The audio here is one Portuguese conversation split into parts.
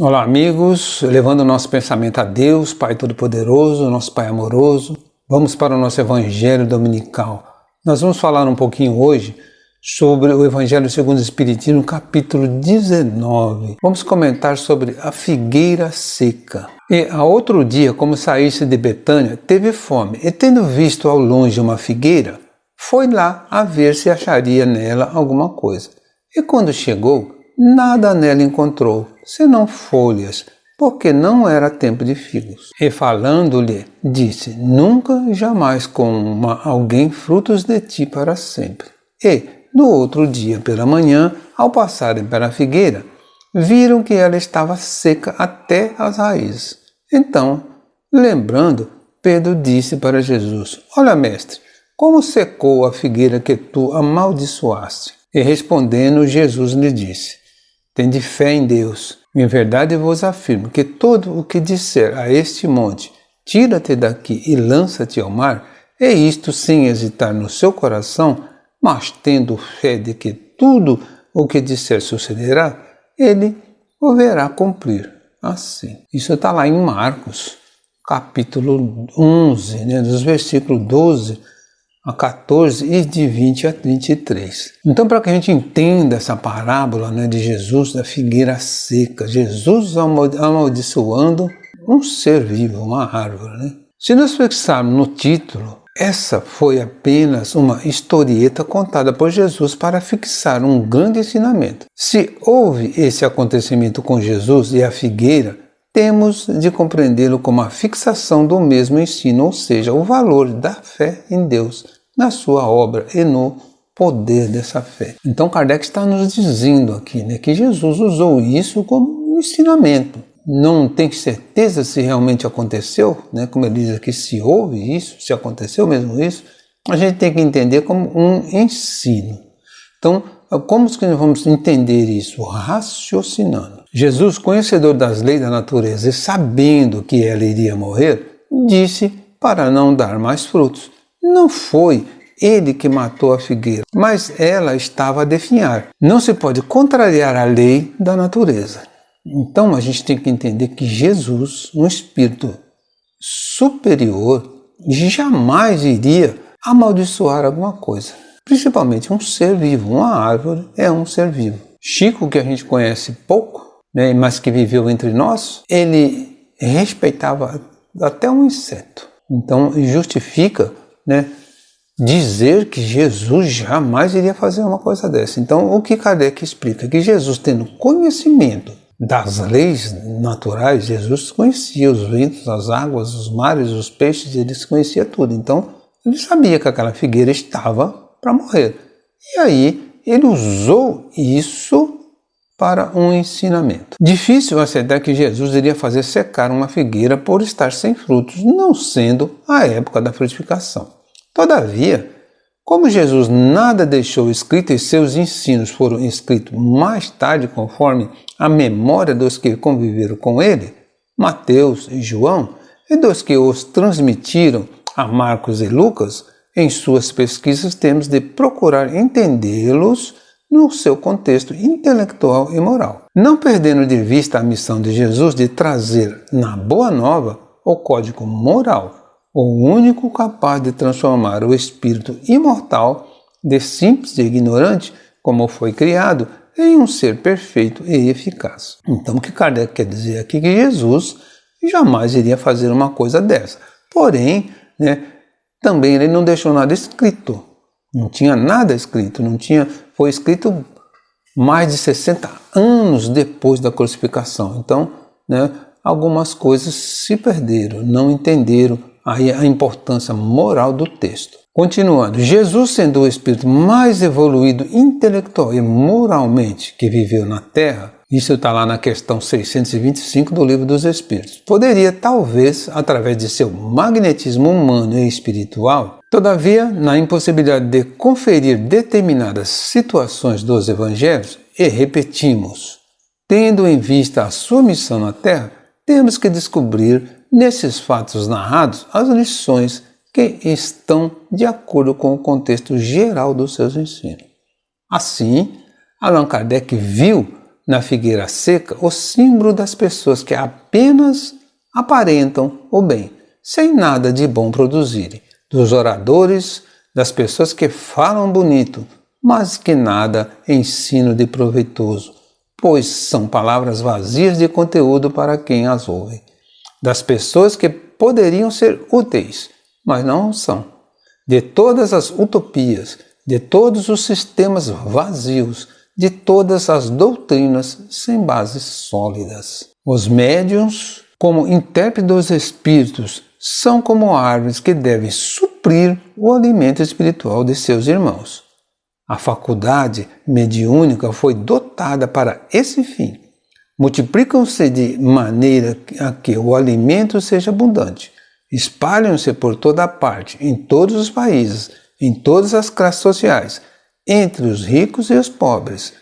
Olá amigos, levando o nosso pensamento a Deus, Pai Todo-Poderoso, nosso Pai amoroso, vamos para o nosso Evangelho Dominical. Nós vamos falar um pouquinho hoje sobre o Evangelho segundo o Espiritismo, capítulo 19. Vamos comentar sobre a figueira seca. E a outro dia, como saísse de Betânia, teve fome, e tendo visto ao longe uma figueira, foi lá a ver se acharia nela alguma coisa. E quando chegou, nada nela encontrou, senão folhas, porque não era tempo de figos. E falando-lhe, disse: Nunca jamais coma alguém frutos de ti para sempre. E, no outro dia pela manhã, ao passarem pela figueira, viram que ela estava seca até as raízes. Então, lembrando, Pedro disse para Jesus: Olha, mestre, como secou a figueira que tu amaldiçoaste? E respondendo, Jesus lhe disse: Tende fé em Deus. Em verdade vos afirmo que todo o que disser a este monte, tira-te daqui e lança-te ao mar, e isto sem hesitar no seu coração, mas tendo fé de que tudo o que disser sucederá, ele o verá cumprir. Assim. Isso está lá em Marcos, capítulo 11, dos versículos 12 a 14 e de 20 a 23. Então, para que a gente entenda essa parábola de Jesus da figueira seca, Jesus amaldiçoando um ser vivo, uma árvore. Se nós fixarmos no título, essa foi apenas uma historieta contada por Jesus para fixar um grande ensinamento. Se houve esse acontecimento com Jesus e a figueira, temos de compreendê-lo como a fixação do mesmo ensino, ou seja, o valor da fé em Deus, na sua obra e no poder dessa fé. Então Kardec está nos dizendo aqui que Jesus usou isso como um ensinamento. Não tem certeza se realmente aconteceu, como ele diz aqui, se houve isso, se aconteceu mesmo isso, a gente tem que entender como um ensino. Então, como que nós vamos entender isso? Raciocinando. Jesus, conhecedor das leis da natureza e sabendo que ela iria morrer, disse para não dar mais frutos. Não foi ele que matou a figueira, mas ela estava a definhar. Não se pode contrariar a lei da natureza. Então a gente tem que entender que Jesus, um espírito superior, jamais iria amaldiçoar alguma coisa. Principalmente um ser vivo, uma árvore é um ser vivo. Chico, que a gente conhece pouco, mas que viveu entre nós, ele respeitava até um inseto. Então justifica dizer que Jesus jamais iria fazer uma coisa dessa. Então o que Kardec explica? Que Jesus, tendo conhecimento das leis naturais, Jesus conhecia os ventos, as águas, os mares, os peixes, ele conhecia tudo. Então ele sabia que aquela figueira estava para morrer. E aí ele usou isso para um ensinamento. Difícil aceitar que Jesus iria fazer secar uma figueira por estar sem frutos, não sendo a época da frutificação. Todavia, como Jesus nada deixou escrito e seus ensinos foram escritos mais tarde conforme a memória dos que conviveram com ele, Mateus e João, e dos que os transmitiram a Marcos e Lucas, em suas pesquisas temos de procurar entendê-los no seu contexto intelectual e moral, não perdendo de vista a missão de Jesus de trazer na Boa Nova o código moral, o único capaz de transformar o espírito imortal de simples e ignorante, como foi criado, em um ser perfeito e eficaz. Então o que Kardec quer dizer aqui é que Jesus jamais iria fazer uma coisa dessa. Porém, também ele não deixou nada escrito. Não tinha nada escrito, foi escrito mais de 60 anos depois da crucificação. Então, algumas coisas se perderam, não entenderam aí a importância moral do texto. Continuando, Jesus, sendo o espírito mais evoluído intelectual e moralmente que viveu na Terra, isso está lá na questão 625 do Livro dos Espíritos, poderia talvez, através de seu magnetismo humano e espiritual, todavia, na impossibilidade de conferir determinadas situações dos evangelhos, e repetimos, tendo em vista a sua missão na Terra, temos que descobrir nesses fatos narrados as lições que estão de acordo com o contexto geral dos seus ensinos. Assim, Allan Kardec viu na figueira seca o símbolo das pessoas que apenas aparentam o bem, sem nada de bom produzirem, dos oradores, das pessoas que falam bonito, mas que nada ensinam de proveitoso, pois são palavras vazias de conteúdo para quem as ouve, das pessoas que poderiam ser úteis, mas não são, de todas as utopias, de todos os sistemas vazios, de todas as doutrinas sem bases sólidas. Os médiuns, como intérpretes dos espíritos, são como árvores que devem suprir o alimento espiritual de seus irmãos. A faculdade mediúnica foi dotada para esse fim. Multiplicam-se de maneira a que o alimento seja abundante. Espalham-se por toda parte, em todos os países, em todas as classes sociais, entre os ricos e os pobres,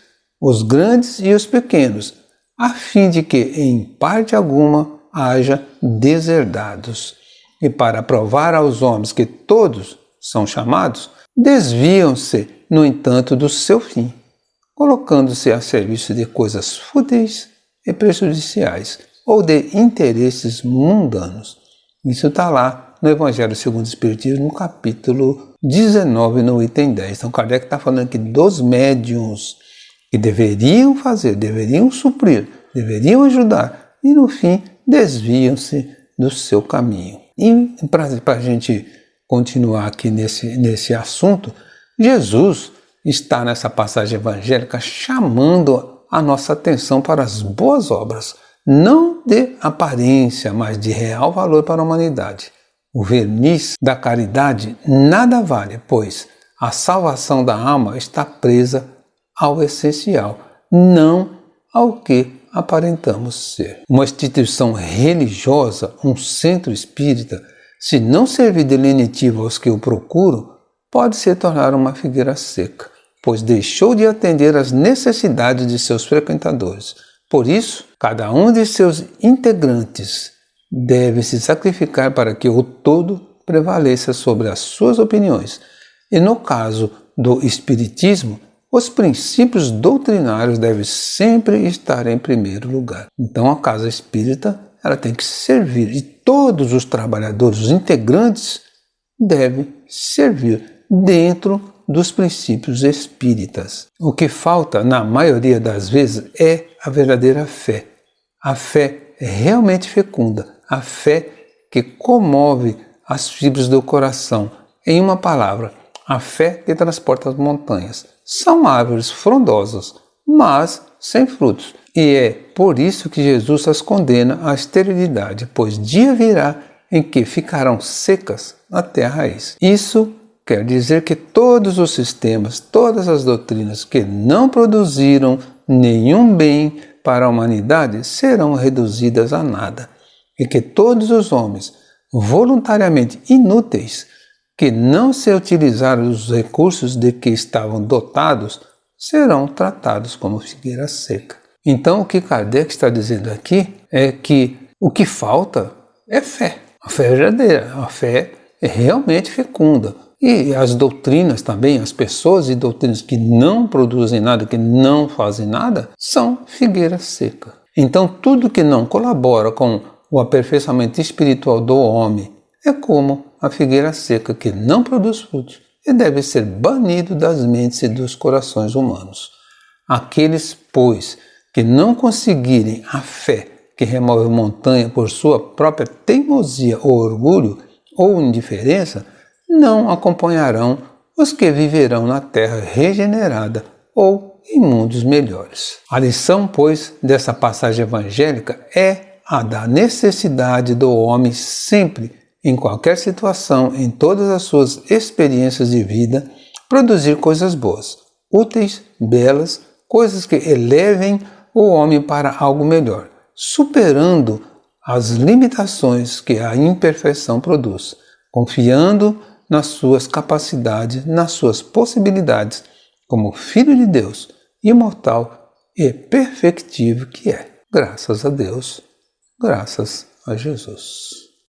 os grandes e os pequenos, a fim de que, em parte alguma, haja deserdados. E para provar aos homens que todos são chamados, desviam-se, no entanto, do seu fim, colocando-se a serviço de coisas fúteis e prejudiciais, ou de interesses mundanos. Isso está lá no Evangelho segundo o Espiritismo, no capítulo 19, no item 10. Então, Kardec está falando aqui dos médiuns que deveriam fazer, deveriam suprir, deveriam ajudar, e no fim desviam-se do seu caminho. E para a gente continuar aqui nesse assunto, Jesus está nessa passagem evangélica chamando a nossa atenção para as boas obras, não de aparência, mas de real valor para a humanidade. O verniz da caridade nada vale, pois a salvação da alma está presa ao essencial, não ao que aparentamos ser. Uma instituição religiosa, um centro espírita, se não servir de lenitivo aos que o procuram, pode se tornar uma figueira seca, pois deixou de atender às necessidades de seus frequentadores. Por isso, cada um de seus integrantes deve se sacrificar para que o todo prevaleça sobre as suas opiniões. E no caso do Espiritismo, os princípios doutrinários devem sempre estar em primeiro lugar. Então a casa espírita ela tem que servir, e todos os trabalhadores, os integrantes, devem servir dentro dos princípios espíritas. O que falta, na maioria das vezes, é a verdadeira fé. A fé realmente fecunda, a fé que comove as fibras do coração. Em uma palavra, a fé que transporta as montanhas. São árvores frondosas, mas sem frutos. E é por isso que Jesus as condena à esterilidade, pois dia virá em que ficarão secas até a raiz. Isso quer dizer que todos os sistemas, todas as doutrinas que não produziram nenhum bem para a humanidade serão reduzidas a nada, e que todos os homens voluntariamente inúteis que não se utilizaram os recursos de que estavam dotados serão tratados como figueira seca. Então o que Kardec está dizendo aqui é que o que falta é fé. A fé verdadeira, a fé é realmente fecunda. E as doutrinas também, as pessoas e doutrinas que não produzem nada, que não fazem nada, são figueira seca. Então tudo que não colabora com o aperfeiçoamento espiritual do homem é como a figueira seca que não produz frutos e deve ser banido das mentes e dos corações humanos. Aqueles, pois, que não conseguirem a fé que remove montanha por sua própria teimosia ou orgulho ou indiferença, não acompanharão os que viverão na terra regenerada ou em mundos melhores. A lição, pois, dessa passagem evangélica é a da necessidade do homem sempre, em qualquer situação, em todas as suas experiências de vida, produzir coisas boas, úteis, belas, coisas que elevem o homem para algo melhor, superando as limitações que a imperfeição produz, confiando nas suas capacidades, nas suas possibilidades, como Filho de Deus, imortal e perfectível que é. Graças a Deus, graças a Jesus.